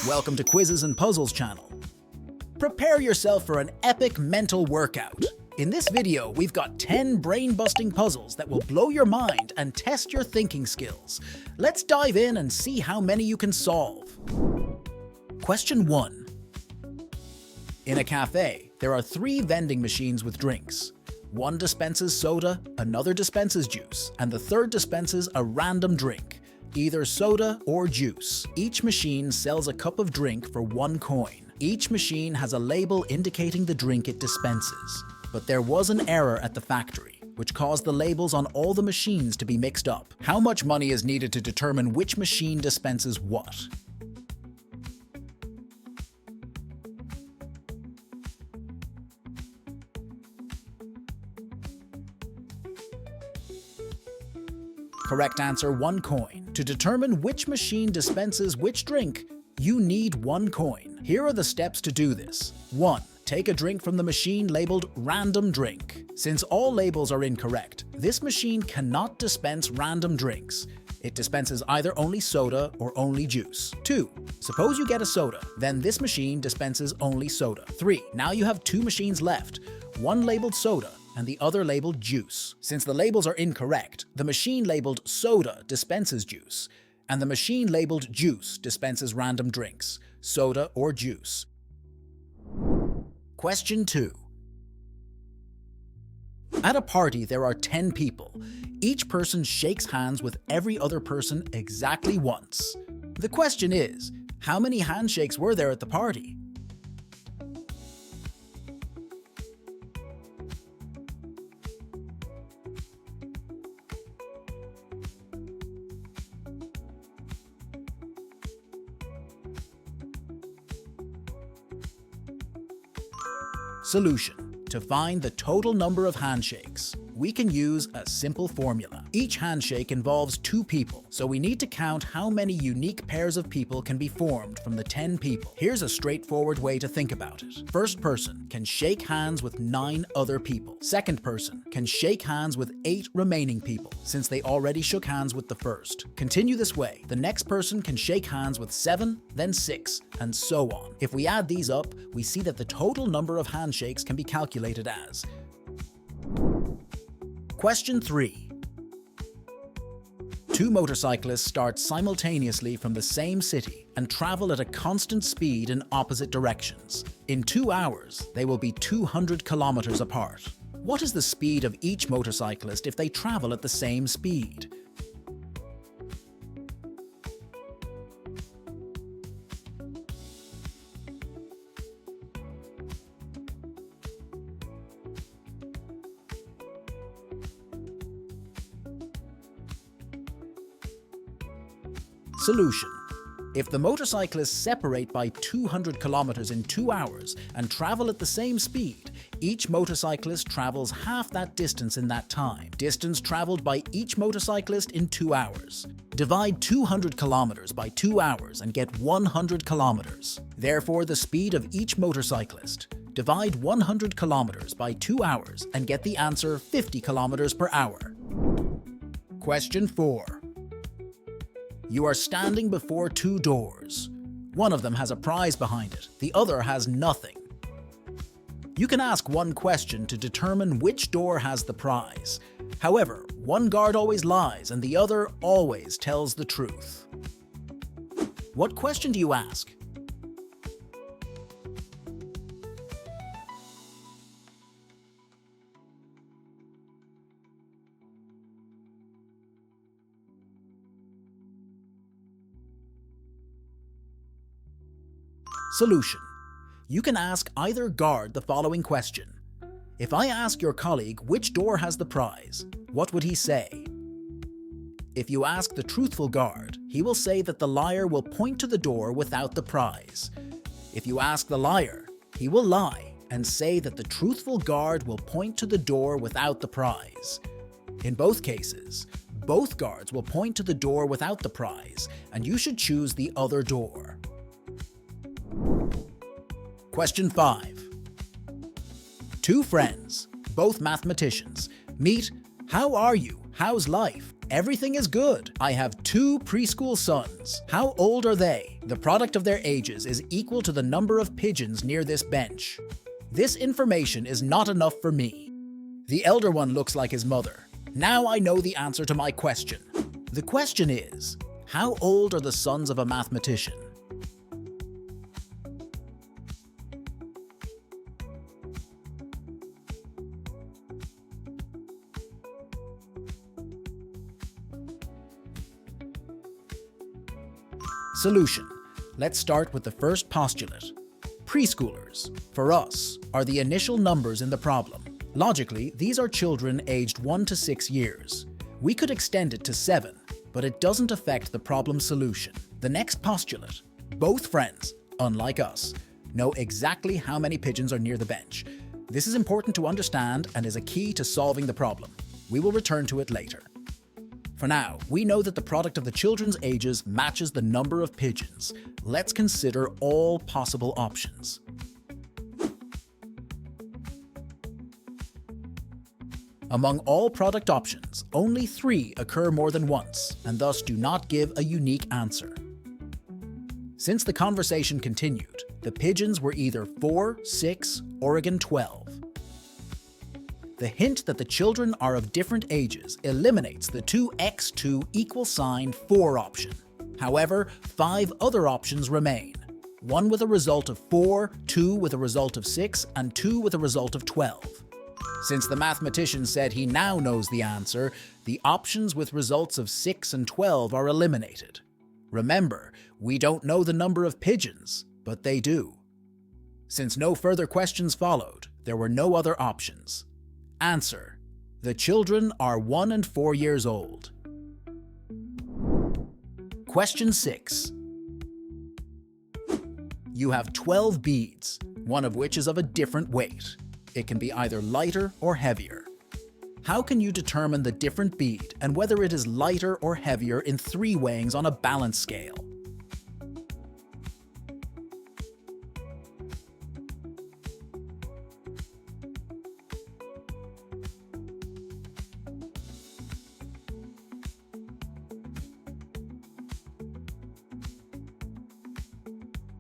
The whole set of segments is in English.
Welcome to Quizzes and Puzzles channel. Prepare yourself for an epic mental workout. In this video, we've got 10 brain-busting puzzles that will blow your mind and test your thinking skills. Let's dive in and see how many you can solve. Question 1. In a cafe, there are 3 vending machines with drinks. One dispenses soda, another dispenses juice, and the third dispenses a random drink, either soda or juice. Each machine sells a cup of drink for 1 coin. Each machine has a label indicating the drink it dispenses. But there was an error at the factory, which caused the labels on all the machines to be mixed up. How much money is needed to determine which machine dispenses what? Correct answer, 1 coin. To determine which machine dispenses which drink, you need 1 coin. Here are the steps to do this. 1. Take a drink from the machine labeled random drink. Since all labels are incorrect, this machine cannot dispense random drinks. It dispenses either only soda or only juice. 2. Suppose you get a soda, then this machine dispenses only soda. 3. Now you have 2 machines left, one labeled soda and the other labeled juice. Since the labels are incorrect, the machine labeled soda dispenses juice, and the machine labeled juice dispenses random drinks, soda or juice. Question 2. At a party, there are 10 people. Each person shakes hands with every other person exactly once. The question is, how many handshakes were there at the party? Solution. To find the total number of handshakes, we can use a simple formula. Each handshake involves 2 people, so we need to count how many unique pairs of people can be formed from the 10 people. Here's a straightforward way to think about it. First person can shake hands with 9 other people. Second person can shake hands with 8 remaining people, since they already shook hands with the first. Continue this way. The next person can shake hands with 7, then 6, and so on. If we add these up, we see that the total number of handshakes can be calculated as. Question 3. 2 motorcyclists start simultaneously from the same city and travel at a constant speed in opposite directions. In 2 hours, they will be 200 kilometers apart. What is the speed of each motorcyclist if they travel at the same speed? Solution. If the motorcyclists separate by 200 kilometers in 2 hours and travel at the same speed, each motorcyclist travels half that distance in that time. Distance traveled by each motorcyclist in 2 hours. Divide 200 kilometers by 2 hours and get 100 kilometers. Therefore, the speed of each motorcyclist. Divide 100 kilometers by 2 hours and get the answer 50 kilometers per hour. Question 4. You are standing before 2 doors. One of them has a prize behind it, the other has nothing. You can ask one question to determine which door has the prize. However, one guard always lies and the other always tells the truth. What question do you ask? Solution. You can ask either guard the following question. If I ask your colleague which door has the prize, what would he say? If you ask the truthful guard, he will say that the liar will point to the door without the prize. If you ask the liar, he will lie and say that the truthful guard will point to the door without the prize. In both cases, both guards will point to the door without the prize, and you should choose the other door. Question 5. 2 friends, both mathematicians, meet. How are you? How's life? Everything is good. I have 2 preschool sons. How old are they? The product of their ages is equal to the number of pigeons near this bench. This information is not enough for me. The elder one looks like his mother. Now I know the answer to my question. The question is, how old are the sons of a mathematician? Solution. Let's start with the first postulate. Preschoolers, for us, are the initial numbers in the problem. Logically, these are children aged 1 to 6 years. We could extend it to 7, but it doesn't affect the problem solution. The next postulate. Both friends, unlike us, know exactly how many pigeons are near the bench. This is important to understand and is a key to solving the problem. We will return to it later. For now, we know that the product of the children's ages matches the number of pigeons. Let's consider all possible options. Among all product options, only 3 occur more than once, and thus do not give a unique answer. Since the conversation continued, the pigeons were either 4, 6, or again 12. The hint that the children are of different ages eliminates the 2x2 = 4 option. However, 5 other options remain. 1 with a result of 4, 2 with a result of 6, and 2 with a result of 12. Since the mathematician said he now knows the answer, the options with results of 6 and 12 are eliminated. Remember, we don't know the number of pigeons, but they do. Since no further questions followed, there were no other options. Answer. The children are 1 and 4 years old. Question 6. You have 12 beads, one of which is of a different weight. It can be either lighter or heavier. How can you determine the different bead and whether it is lighter or heavier in 3 weighings on a balance scale?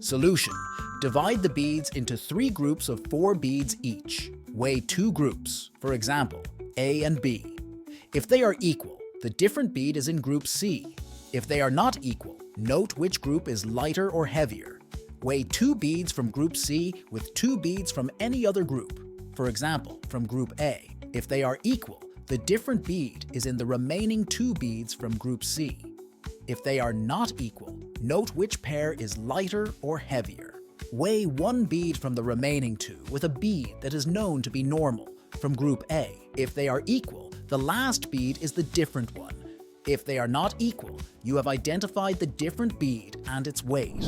Solution. Divide the beads into 3 groups of 4 beads each. Weigh 2 groups, for example, A and B. If they are equal, the different bead is in group C. If they are not equal, note which group is lighter or heavier. Weigh 2 beads from group C with 2 beads from any other group, for example, from group A. If they are equal, the different bead is in the remaining 2 beads from group C. If they are not equal, note which pair is lighter or heavier. Weigh 1 bead from the remaining 2 with a bead that is known to be normal, from group A. If they are equal, the last bead is the different one. If they are not equal, you have identified the different bead and its weight.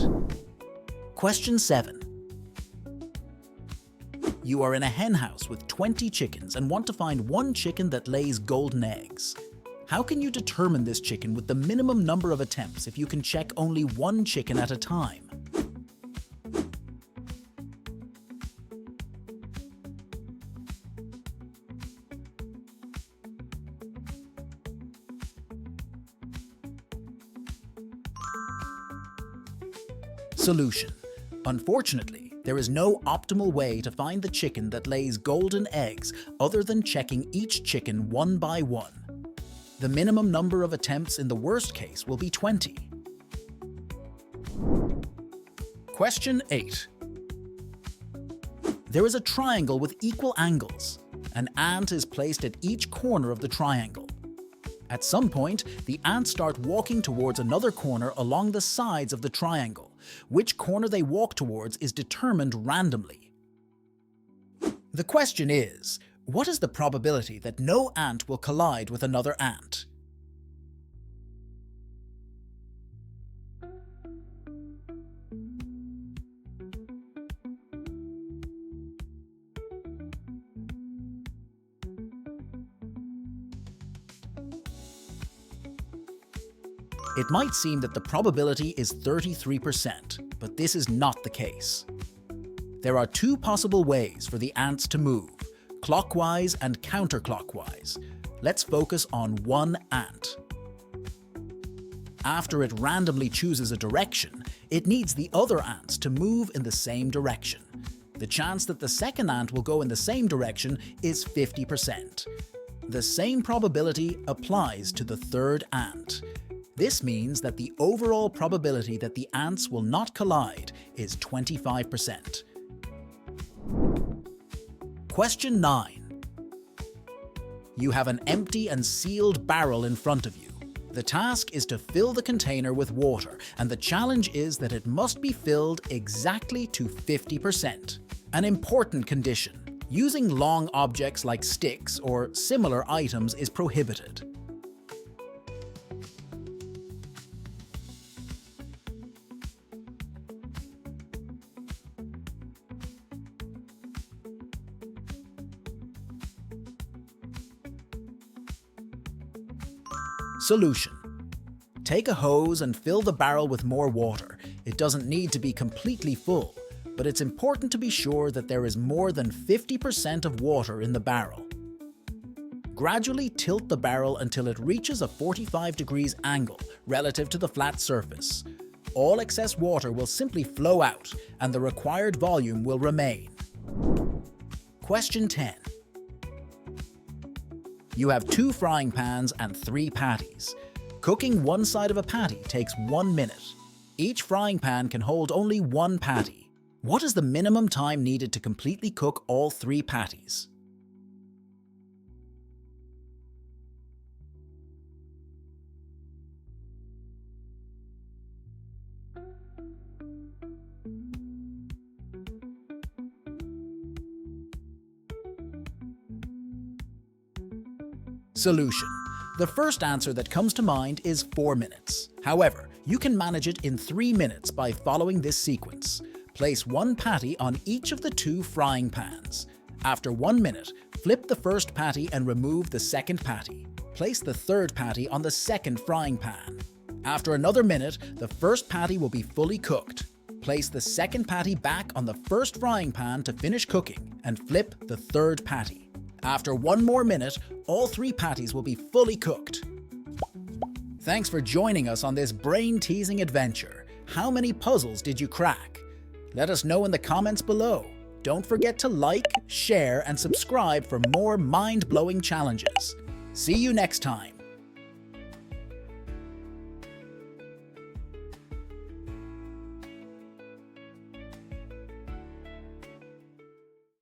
Question 7. You are in a hen house with 20 chickens and want to find one chicken that lays golden eggs. How can you determine this chicken with the minimum number of attempts if you can check only one chicken at a time? Solution. Unfortunately, there is no optimal way to find the chicken that lays golden eggs other than checking each chicken one by one. The minimum number of attempts in the worst case will be 20. Question 8. There is a triangle with equal angles. An ant is placed at each corner of the triangle. At some point, the ants start walking towards another corner along the sides of the triangle. Which corner they walk towards is determined randomly. The question is, what is the probability that no ant will collide with another ant? It might seem that the probability is 33%, but this is not the case. There are 2 possible ways for the ants to move, clockwise and counterclockwise. Let's focus on one ant. After it randomly chooses a direction, it needs the other ants to move in the same direction. The chance that the second ant will go in the same direction is 50%. The same probability applies to the third ant. This means that the overall probability that the ants will not collide is 25%. Question 9. You have an empty and sealed barrel in front of you. The task is to fill the container with water, and the challenge is that it must be filled exactly to 50%. An important condition: using long objects like sticks or similar items is prohibited. Solution: take a hose and fill the barrel with more water. It doesn't need to be completely full, but it's important to be sure that there is more than 50% of water in the barrel. Gradually tilt the barrel until it reaches a 45 degrees angle relative to the flat surface. All excess water will simply flow out, and the required volume will remain. Question 10. You have 2 frying pans and 3 patties. Cooking one side of a patty takes 1 minute. Each frying pan can hold only 1 patty. What is the minimum time needed to completely cook all 3 patties? Solution: the first answer that comes to mind is 4 minutes. However, you can manage it in 3 minutes by following this sequence. Place 1 patty on each of the 2 frying pans. After 1 minute, flip the first patty and remove the second patty. Place the third patty on the second frying pan. After another minute, the first patty will be fully cooked. Place the second patty back on the first frying pan to finish cooking, and flip the third patty. After 1 more minute, all 3 patties will be fully cooked. Thanks for joining us on this brain-teasing adventure. How many puzzles did you crack? Let us know in the comments below. Don't forget to like, share, and subscribe for more mind-blowing challenges. See you next time.